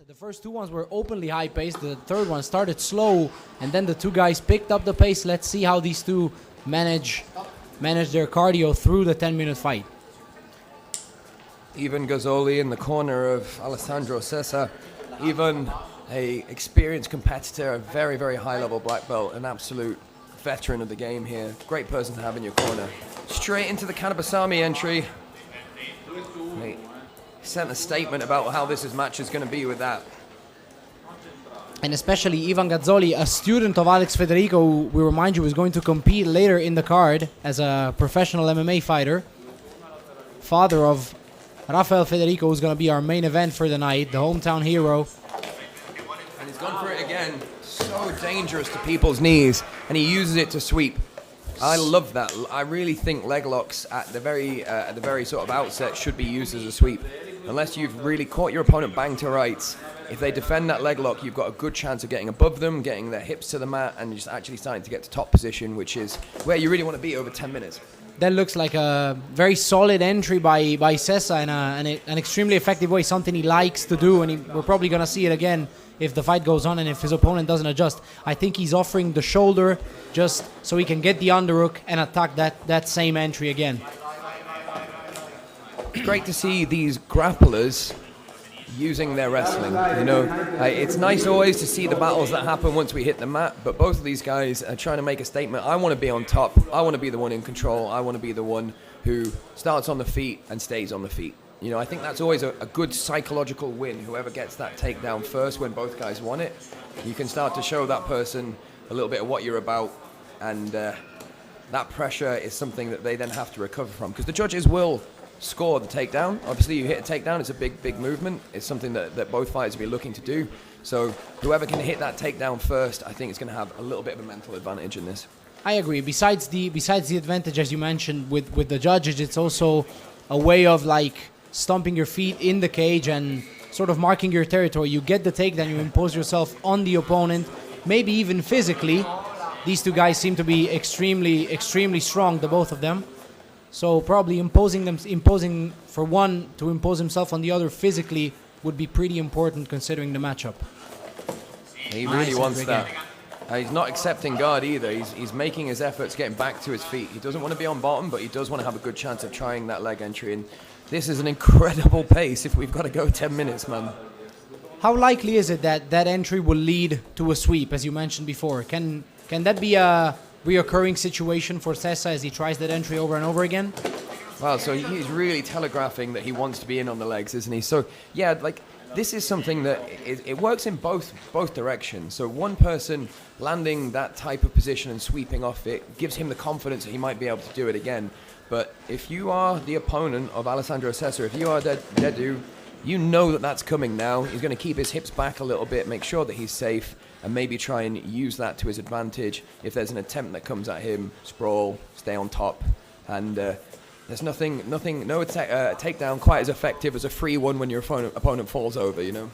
The first two ones were openly high-paced. The third one started slow, and then the two guys picked up the pace. Let's see how these two manage their cardio through the 10-minute fight. Ivan Gazzoli in the corner of Alessandro Sessa. Ivan, a experienced competitor, a very, very high-level black belt, an absolute veteran of the game here. Great person to have in your corner. Straight into the Kanabasami entry. He sent a statement about how this match is going to be with that. And especially Ivan Gazzoli, a student of Alex Federico, who we remind you is going to compete later in the card as a professional MMA fighter. Father of Rafael Federico, who's going to be our main event for the night, the hometown hero. And he's gone for it again. So dangerous to people's knees, and he uses it to sweep. I love that. I really think leg locks at the very sort of outset should be used as a sweep. Unless you've really caught your opponent bang to rights, if they defend that leg lock, you've got a good chance of getting above them, getting their hips to the mat, and just actually starting to get to top position, which is where you really want to be over 10 minutes. That looks like a very solid entry by Sessa in an extremely effective way, something he likes to do, and we're probably going to see it again if the fight goes on and if his opponent doesn't adjust. I think he's offering the shoulder just so he can get the underhook and attack that same entry again. Great to see these grapplers using their wrestling. You know, it's nice always to see the battles that happen once we hit the mat, but both of these guys are trying to make a statement. I want to be on top. I want to be the one in control. I want to be the one who starts on the feet and stays on the feet. You know, I think that's always a good psychological win. Whoever gets that takedown first when both guys want it, you can start to show that person a little bit of what you're about, and that pressure is something that they then have to recover from, because the judges will score the takedown. Obviously, you hit a takedown, it's a big movement. It's something that both fighters will be looking to do. So whoever can hit that takedown first, I think is going to have a little bit of a mental advantage in this. I agree. Besides the advantage, as you mentioned, with the judges, it's also a way of like stomping your feet in the cage and sort of marking your territory. You get the takedown, you impose yourself on the opponent, maybe even physically. These two guys seem to be extremely strong, the both of them. So probably imposing for one to impose himself on the other physically would be pretty important considering the matchup. He really wants that. He's not accepting guard either. He's making his efforts, getting back to his feet. He doesn't want to be on bottom, but he does want to have a good chance of trying that leg entry. And this is an incredible pace if we've got to go 10 minutes, man. How likely is it that that entry will lead to a sweep, as you mentioned before? Can that be a reoccurring situation for Sessa as he tries that entry over and over again? Wow, so he's really telegraphing that he wants to be in on the legs, isn't he? So, yeah, like, this is something that it works in both directions. So one person landing that type of position and sweeping off it gives him the confidence that he might be able to do it again. But if you are the opponent of Alessandro Sessa, if you are Dediu, you know that that's coming now. He's going to keep his hips back a little bit, make sure that he's safe, and maybe try and use that to his advantage. If there's an attempt that comes at him, sprawl, stay on top. And there's no takedown quite as effective as a free one when your opponent falls over, you know?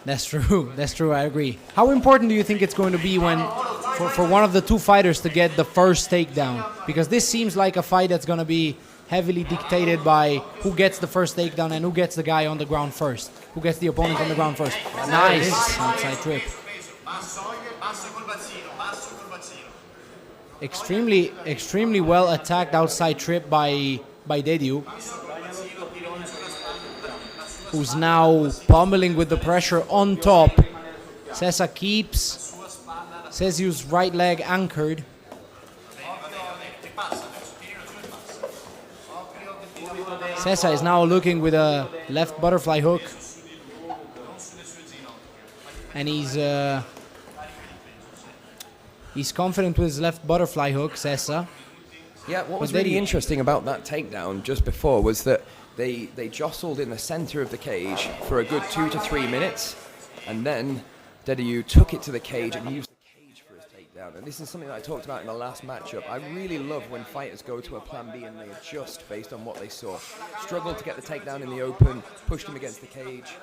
That's true, I agree. How important do you think it's going to be for one of the two fighters to get the first takedown? Because this seems like a fight that's going to be heavily dictated by who gets the first takedown and who gets the guy on the ground first. Who gets the opponent on the ground first. Nice outside trip. Extremely well attacked outside trip by Dediu, who's now pummeling with the pressure on top. Sessa keeps Dediu's right leg anchored. Sessa is now looking with a left butterfly hook, and he's confident with his left butterfly hook, Sessa. Yeah, what was really interesting about that takedown just before was that they jostled in the center of the cage for a good 2 to 3 minutes, and then Dediu took it to the cage and used the cage for his takedown. And this is something that I talked about in the last matchup. I really love when fighters go to a plan B and they adjust based on what they saw. Struggled to get the takedown in the open, pushed him against the cage.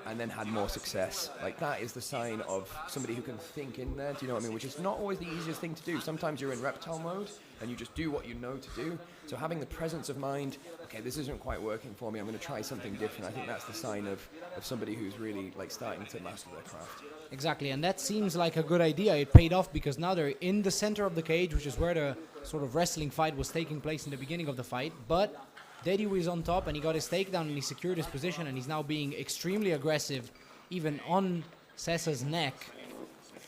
and then had more success. Like, that is the sign of somebody who can think in there, do you know what I mean? Which is not always the easiest thing to do. Sometimes you're in reptile mode and you just do what you know to do. So having the presence of mind, okay, this isn't quite working for me, I'm going to try something different. I think that's the sign of somebody who's really like starting to master their craft. Exactly, and that seems like a good idea. It paid off because now they're in the center of the cage, which is where the sort of wrestling fight was taking place in the beginning of the fight. But Dediu is on top, and he got his takedown, and he secured his position, and he's now being extremely aggressive, even on Sessa's neck.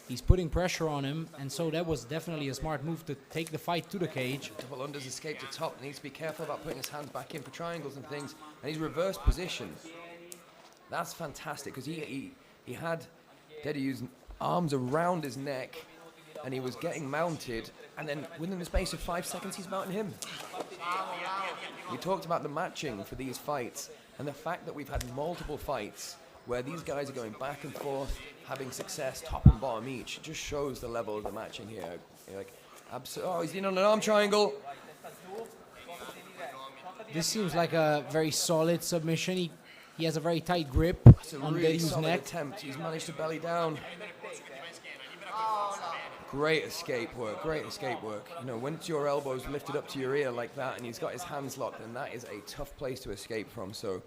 He's putting pressure on him, and so that was definitely a smart move to take the fight to the cage. Double unders escape to top. Needs to be careful about putting his hands back in for triangles and things. And he's reversed position. That's fantastic, because he had Dediu's arms around his neck, and he was getting mounted, and then within the space of 5 seconds, he's mounting him. We talked about the matching for these fights, and the fact that we've had multiple fights where these guys are going back and forth, having success, top and bottom each. It just shows the level of the matching here. You're like, oh, he's in on an arm triangle. This seems like a very solid submission. He has a very tight grip on Really Dediu's solid neck. attempt. He's managed to belly down. Great escape work, great escape work. You know, once your elbow's lifted up to your ear like that and he's got his hands locked, then that is a tough place to escape from. So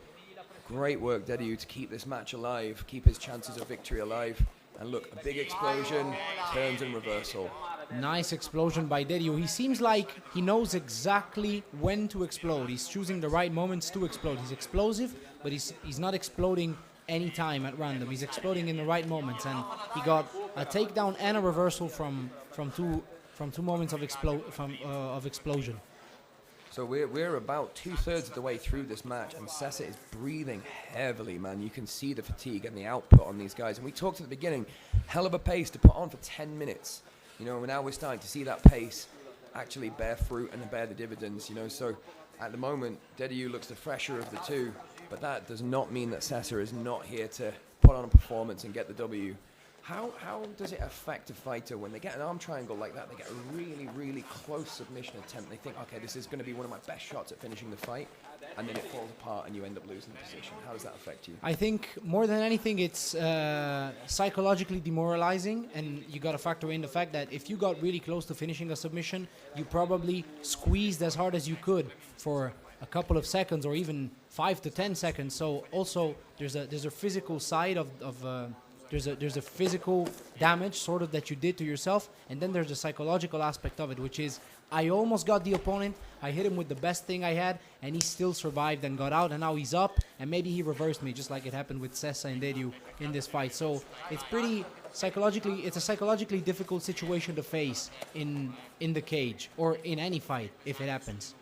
great work, Dediu, to keep this match alive, keep his chances of victory alive. And look, a big explosion, turns and reversal. Nice explosion by Dediu. He seems like he knows exactly when to explode. He's choosing the right moments to explode. He's explosive, but he's not exploding any time at random. He's exploding in the right moments, and he got a takedown and a reversal from two moments of explosion. So we're about 2/3 of the way through this match, and Sessa is breathing heavily, man. You can see the fatigue and the output on these guys. And we talked at the beginning, hell of a pace to put on for 10 minutes. You know, now we're starting to see that pace actually bear fruit and bear the dividends, you know. So at the moment, Dediu looks the fresher of the two, but that does not mean that Sessa is not here to put on a performance and get the W. How does it affect a fighter when they get an arm triangle like that? They get a really, really close submission attempt. They think, okay, this is going to be one of my best shots at finishing the fight, and then it falls apart and you end up losing the position. How does that affect you? I think more than anything, it's psychologically demoralizing, and you got to factor in the fact that if you got really close to finishing a submission, you probably squeezed as hard as you could for a couple of seconds or even 5 to 10 seconds. So also there's a physical side of there's a physical damage sort of that you did to yourself, and then there's a psychological aspect of it, which is I almost got the opponent, I hit him with the best thing I had, and he still survived and got out, and now he's up, and maybe he reversed me, just like it happened with Sessa and Dediu in this fight. So it's a psychologically difficult situation to face in the cage, or in any fight, if it happens.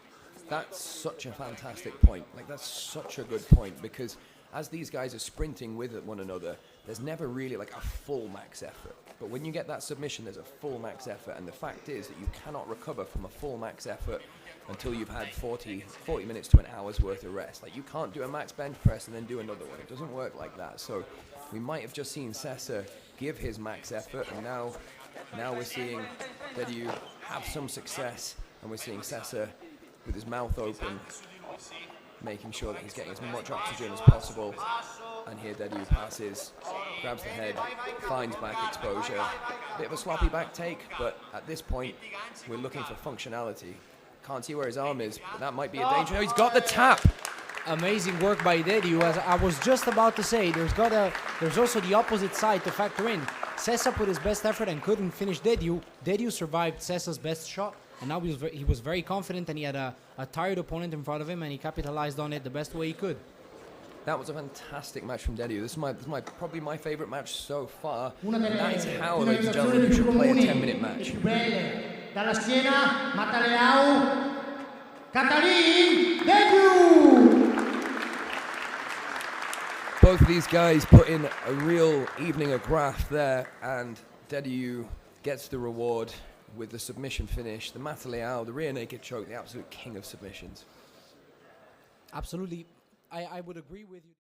That's such a fantastic point. Like, that's such a good point, because as these guys are sprinting with one another, there's never really like a full max effort. But when you get that submission, there's a full max effort. And the fact is that you cannot recover from a full max effort until you've had 40 minutes to an hour's worth of rest. Like, you can't do a max bench press and then do another one. It doesn't work like that. So we might have just seen Sessa give his max effort, and now we're seeing Dediu have some success, and we're seeing Sessa with his mouth open, making sure that he's getting as much oxygen as possible. And here Dediu passes, grabs the head, finds back exposure. Bit of a sloppy back take, but at this point, we're looking for functionality. Can't see where his arm is, but that might be a danger. No, he's got the tap! Amazing work by Dediu. As I was just about to say, there's also the opposite side to factor in. Sessa put his best effort and couldn't finish Dediu. Dediu survived Sessa's best shot, and now he was very confident, and he had a tired opponent in front of him, and he capitalized on it the best way he could. That was a fantastic match from Dediu. This is probably my favorite match so far. And that is how, ladies and gentlemen, you should play a 10-minute match. Dalla schiena, mataleao, Catalin Dediu. Both of these guys put in a real evening of graft there, and Dediu gets the reward with the submission finish, the mataleao, the rear naked choke, the absolute king of submissions. Absolutely. I would agree with you.